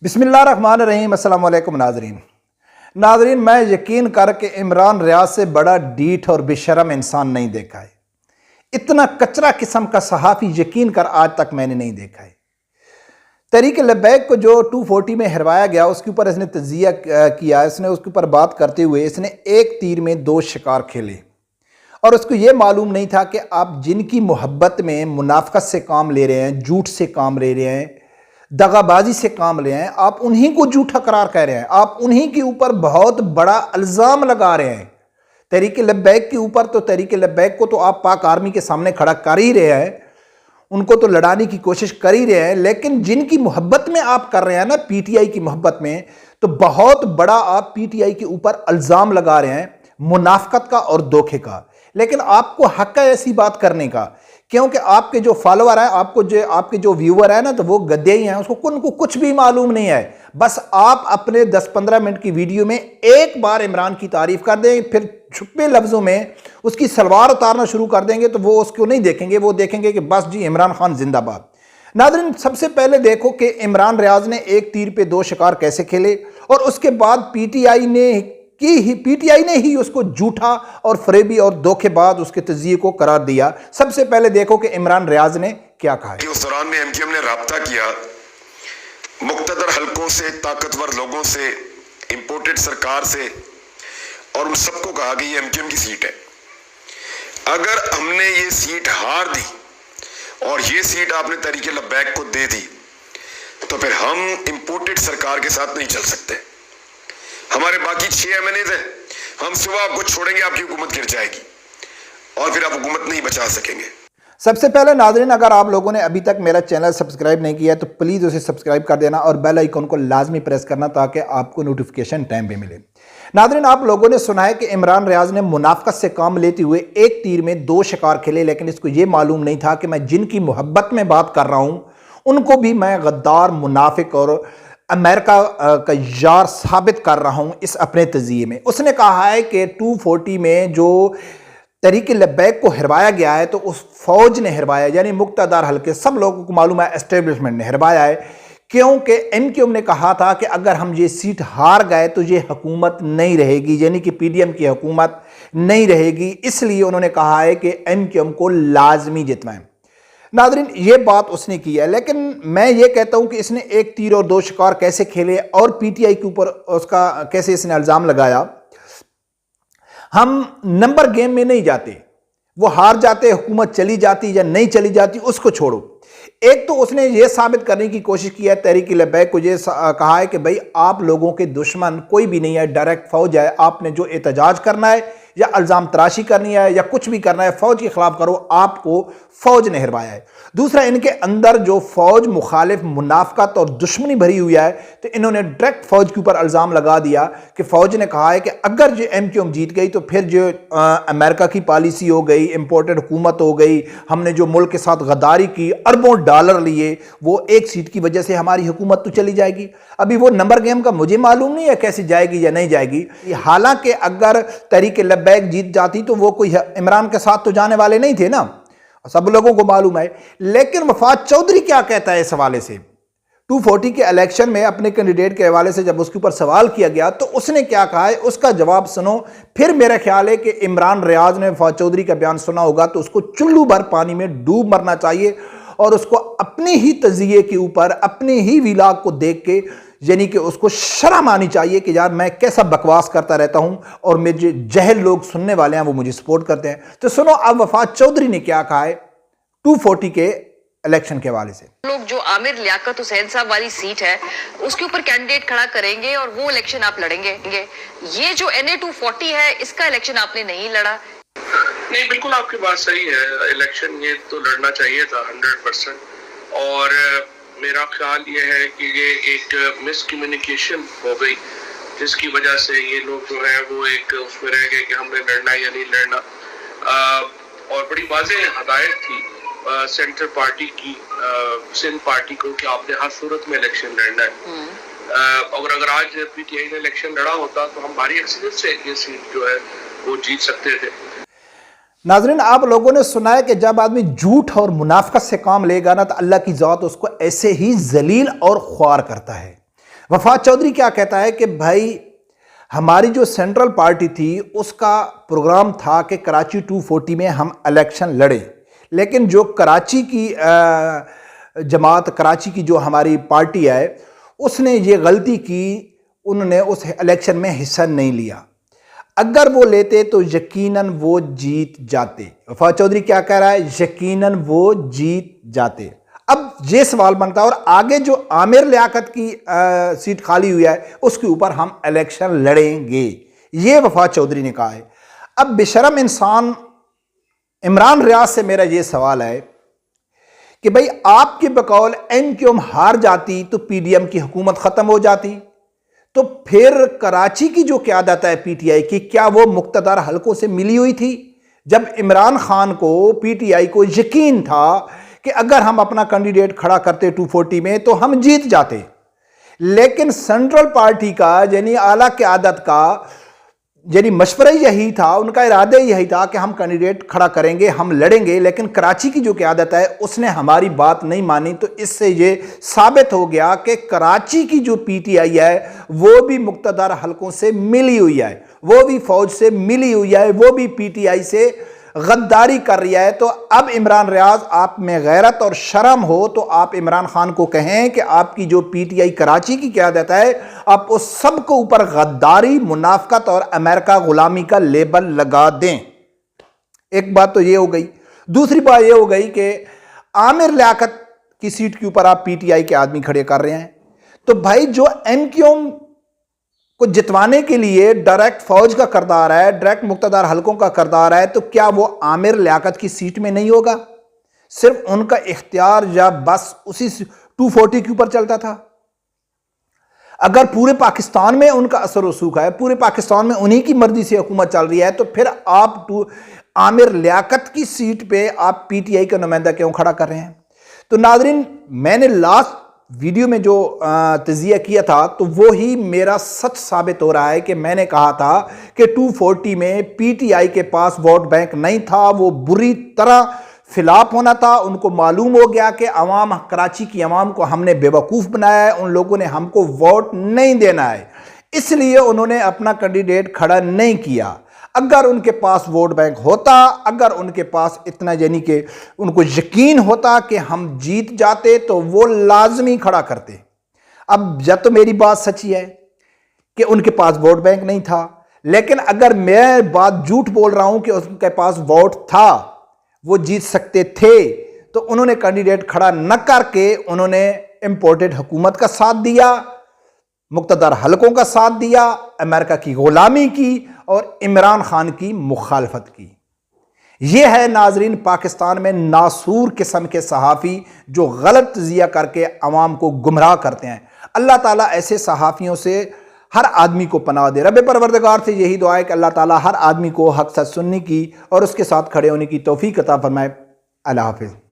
बिस्मिल्लाहिर्रहमानिर्रहीम। अस्सलाम वालेकुम नाजरीन, मैं यकीन करके इमरान रियाज से बड़ा डीठ और बेशरम इंसान नहीं देखा है। इतना कचरा किस्म का सहाफ़ी यकीन कर आज तक मैंने नहीं देखा है। तहरीक लब्बैक को जो 240 में हरवाया गया उसके ऊपर इसने तजिया किया। इसने उसके ऊपर बात करते हुए इसने एक तीर में दो शिकार खेले और उसको ये मालूम नहीं था कि आप जिनकी मोहब्बत में मुनाफकत से काम ले रहे हैं, झूठ से काम ले रहे हैं, दगाबाजी से काम ले हैं, आप उन्हीं को झूठा करार कह रहे हैं, आप उन्हीं के ऊपर बहुत बड़ा इल्ज़ाम लगा रहे हैं तहरीक लब्बैक के ऊपर। तो तहरीक लब्बैक को तो आप पाक आर्मी के सामने खड़ा कर ही रहे हैं, उनको तो लड़ाने की कोशिश कर ही रहे हैं, लेकिन जिनकी मोहब्बत में आप कर रहे हैं ना, पीटीआई की मोहब्बत में, तो बहुत बड़ा आप पीटीआई के ऊपर इल्ज़ाम लगा रहे हैं मुनाफकत का और धोखे का। लेकिन आपको हक है ऐसी बात करने का, क्योंकि आपके जो फॉलोअर हैं, आपके जो व्यूअर हैं ना, तो वो गद्दे ही हैं, उनको कुछ भी मालूम नहीं है। बस आप अपने 10-15 मिनट की वीडियो में एक बार इमरान की तारीफ कर दें, फिर छुपे लफ्ज़ों में उसकी सलवार उतारना शुरू कर देंगे, तो वो उसको नहीं देखेंगे, वो देखेंगे कि बस जी इमरान खान जिंदाबाद। नाज़रीन, सबसे पहले देखो कि इमरान रियाज ने एक तीर पे दो शिकार कैसे खेले, और उसके बाद पीटीआई ने ही उसको झूठा और फरेबी और धोखेबाज उसके तजिए को करार दिया। सबसे पहले देखो कि इमरान रियाज ने क्या कहा है। उस दौरान में एमक्यूएम ने राब्ता किया मुक्तदर हलकों से, ताकतवर लोगों से, इंपोर्टेड सरकार से, और उन सबको कहा कि ये एमक्यूएम की सीट है। अगर हमने ये सीट हार दी और ये सीट आपने तहरीक लब्बैक को दे दी, तो फिर हम इंपोर्टेड सरकार के साथ नहीं चल सकते। हमारे बाकी 6 एमएनएज हैं, हम सुबह आपको छोड़ेंगे, आपकी हुकूमत गिर जाएगी और फिर आप हुकूमत नहीं बचा सकेंगे। सबसे पहले नाज़रीन, अगर आप लोगों ने अभी तक मेरा चैनल सब्सक्राइब नहीं किया है तो प्लीज़ उसे सब्सक्राइब कर देना और बेल आइकन को लाजमी प्रेस करना ताकि आपको नोटिफिकेशन टाइम पे मिले। नाज़रीन, आप लोगों ने सुना है कि इमरान रियाज ने मुनाफकत से काम लेते हुए एक तीर में दो शिकार खेले, लेकिन इसको ये मालूम नहीं था कि मैं जिनकी मोहब्बत में बात कर रहा हूँ उनको भी मैं गद्दार, मुनाफिक और अमेरिका का यार साबित कर रहा हूं इस अपने तजिए में। उसने कहा है कि 240 में जो तहरीक लब्बैक को हरवाया गया है तो उस फौज ने हरवाया, यानी मुक्तदार हल्के सब लोगों को मालूम है, एस्टेब्लिशमेंट ने हरवाया है, क्योंकि एमक्यूएम ने कहा था कि अगर हम ये सीट हार गए तो ये हुकूमत नहीं रहेगी, यानी कि पीडीएम की हुकूमत नहीं रहेगी। इसलिए उन्होंने कहा है कि एमक्यूएम को लाजमी जितवाएं। नाज़रीन, ये बात उसने की है, लेकिन मैं ये कहता हूं कि इसने एक तीर और दो शिकार कैसे खेले और पीटीआई के ऊपर उसका कैसे इसने इल्ज़ाम लगाया। हम नंबर गेम में नहीं जाते, वो हार जाते, हुकूमत चली जाती या नहीं चली जाती उसको छोड़ो। एक तो उसने ये साबित करने की कोशिश की है, तहरीक लब्बैक को ये कहा है कि भाई आप लोगों के दुश्मन कोई भी नहीं है, डायरेक्ट फौज है, आपने जो एहतजाज करना है या इल्ज़ाम तराशी करनी है या कुछ भी करना है फौज के खिलाफ करो, आपको फौज ने हरवाया है। दूसरा, इनके अंदर जो फौज मुखालिफ, मुनाफकत और दुश्मनी भरी हुई है, तो इन्होंने डायरेक्ट फौज के ऊपर इल्ज़ाम लगा दिया कि फौज ने कहा है कि अगर जो एमक्यूएम जीत गई तो फिर जो अमेरिका की पॉलिसी हो गई, इंपोर्टेड हुकूमत हो गई, हमने जो मुल्क के साथ गद्दारी की, अरबों डॉलर लिए, वो एक सीट की वजह से हमारी हुकूमत तो चली जाएगी। अभी वो नंबर गेम का मुझे मालूम नहीं है कैसे जाएगी या नहीं जाएगी। हालांकि अगर तहरीक लब्बैक जीत जाती तो वो कोई इमरान के साथ तो जाने वाले नहीं थे ना, सब लोगों को मालूम है। लेकिन वफाद चौधरी क्या कहता है इस हवाले से, 240 के इलेक्शन में अपने कैंडिडेट के हवाले से जब उसके ऊपर सवाल किया गया तो उसने क्या कहा है, उसका जवाब सुनो। फिर मेरा ख्याल है कि इमरान रियाज ने वफाद चौधरी का बयान सुना होगा तो उसको चुल्लू भर पानी में डूब मरना चाहिए और उसको अपने ही तजिए के ऊपर, अपने ही विलाग को देख के, यानी कि उसको शर्म आनी चाहिए कि यार मैं कैसा बकवास करता रहता हूं और मुझे जहल लोग सुनने वाले हैं वो मुझे सपोर्ट करते हैं। तो सुनो अब वफाद चौधरी ने क्या कहा है 240 के इलेक्शन के हवाले से। लोग जो आमिर लियाकत हुसैन साहब वाली सीट है उसके ऊपर कैंडिडेट खड़ा करेंगे और वो इलेक्शन आप लड़ेंगे। ये जो NA 240 है इसका इलेक्शन आपने नहीं लड़ा। नहीं, बिल्कुल आपकी बात सही है, इलेक्शन ये तो लड़ना चाहिए था 100%। और मेरा ख्याल ये है कि ये एक मिसकम्युनिकेशन हो गई जिसकी वजह से ये लोग जो है वो एक उसमें रह गए कि हमने लड़ना या नहीं लड़ना। और बड़ी वाज़ेह हदायत थी सेंट्रल पार्टी की, सिंध पार्टी को, कि आपने हर सूरत में इलेक्शन लड़ना है। और अगर आज पीटीआई ने इलेक्शन लड़ा होता तो हम भारी अक्सरियत से ये सीट जो है वो जीत सकते थे। नाज़रीन, आप लोगों ने सुना है कि जब आदमी झूठ और मुनाफकत से काम लेगा ना तो अल्लाह की ज़ात उसको ऐसे ही जलील और ख्वार करता है। वफाद चौधरी क्या कहता है कि भाई हमारी जो सेंट्रल पार्टी थी उसका प्रोग्राम था कि कराची 240 में हम इलेक्शन लड़ें, लेकिन जो कराची की जमात, कराची की जो हमारी पार्टी है, उसने ये गलती की, उन्होंने उस इलेक्शन में हिस्सा नहीं लिया। अगर वो लेते तो यकीनन वो जीत जाते। वफाद चौधरी क्या कह रहा है? यकीनन वो जीत जाते। अब ये सवाल बनता है, और आगे जो आमिर लियाकत की सीट खाली हुई है उसके ऊपर हम इलेक्शन लड़ेंगे, ये वफाद चौधरी ने कहा है। अब बेशरम इंसान इमरान रियाज से मेरा ये सवाल है कि भाई आपके बकौल एमक्यूएम हार जाती तो पीडीएम की हुकूमत ख़त्म हो जाती, तो फिर कराची की जो क़यादत है पीटीआई की, क्या वो मुख्तदार हलकों से मिली हुई थी? जब इमरान खान को, पीटीआई को यकीन था कि अगर हम अपना कैंडिडेट खड़ा करते 240 में तो हम जीत जाते, लेकिन सेंट्रल पार्टी का यानी आला क़यादत का यानी मशवरा यही था, उनका इरादा यही था कि हम कैंडिडेट खड़ा करेंगे, हम लड़ेंगे, लेकिन कराची की जो क़यादत है उसने हमारी बात नहीं मानी। तो इससे ये साबित हो गया कि कराची की जो पीटीआई है वो भी मुख्तदार हलकों से मिली हुई है, वो भी फौज से मिली हुई है, वो भी पीटीआई से गद्दारी कर रही है। तो अब इमरान रियाज, आप में गैरत और शर्म हो तो आप इमरान खान को कहें कि आपकी जो पीटीआई कराची की क़यादत है, आप उस सब को ऊपर गद्दारी, मुनाफकत और अमेरिका गुलामी का लेबल लगा दें। एक बात तो ये हो गई। दूसरी बात ये हो गई कि आमिर लियाकत की सीट के ऊपर आप पीटीआई के आदमी खड़े कर रहे हैं, तो भाई जो एमक्यूएम को जितवाने के लिए डायरेक्ट फौज का करदार है, डायरेक्ट मुख्तदार हलकों का करदार है, तो क्या वो आमिर लियाकत की सीट में नहीं होगा? सिर्फ उनका इख्तियार या बस उसी 240 के ऊपर चलता था? अगर पूरे पाकिस्तान में उनका असर रसूख है, पूरे पाकिस्तान में उन्हीं की मर्जी से हुकूमत चल रही है, तो फिर आप आमिर लियाकत की सीट पे आप पीटीआई का नुमाइंदा क्यों खड़ा कर रहे हैं? तो नाज़रीन, मैंने लास्ट वीडियो में जो तज़िया किया था तो वो ही मेरा सच साबित हो रहा है कि मैंने कहा था कि 240 में पीटीआई के पास वोट बैंक नहीं था, वो बुरी तरह फिलाप होना था। उनको मालूम हो गया कि अवाम, कराची की अवाम को हमने बेवकूफ़ बनाया है, उन लोगों ने हमको वोट नहीं देना है, इसलिए उन्होंने अपना कैंडिडेट खड़ा नहीं किया। अगर उनके पास वोट बैंक होता, अगर उनके पास इतना यानी कि उनको यकीन होता कि हम जीत जाते, तो वो लाजमी खड़ा करते। अब जब तो मेरी बात सच्ची है कि उनके पास वोट बैंक नहीं था, लेकिन अगर मैं बात झूठ बोल रहा हूं कि उनके पास वोट था, वो जीत सकते थे, तो उन्होंने कैंडिडेट खड़ा न करके उन्होंने इंपोर्टेड हुकूमत का साथ दिया, मुख्तदार हलकों का साथ दिया, अमेरिका की गुलामी की और इमरान खान की मुखालफत की। यह है नाजरीन पाकिस्तान में नासूर किस्म के सहाफ़ी जो गलत तज़िया करके अवाम को गुमराह करते हैं। अल्लाह ताला ऐसे सहाफ़ियों से हर आदमी को पनाह दे। रब परवरदिगार से यही दुआ है कि अल्लाह ताला हर आदमी को हक़ सच सुनने की और उसके साथ खड़े होने की तौफ़ीक़ अता फरमाए। अल्लाह हाफ़िज़।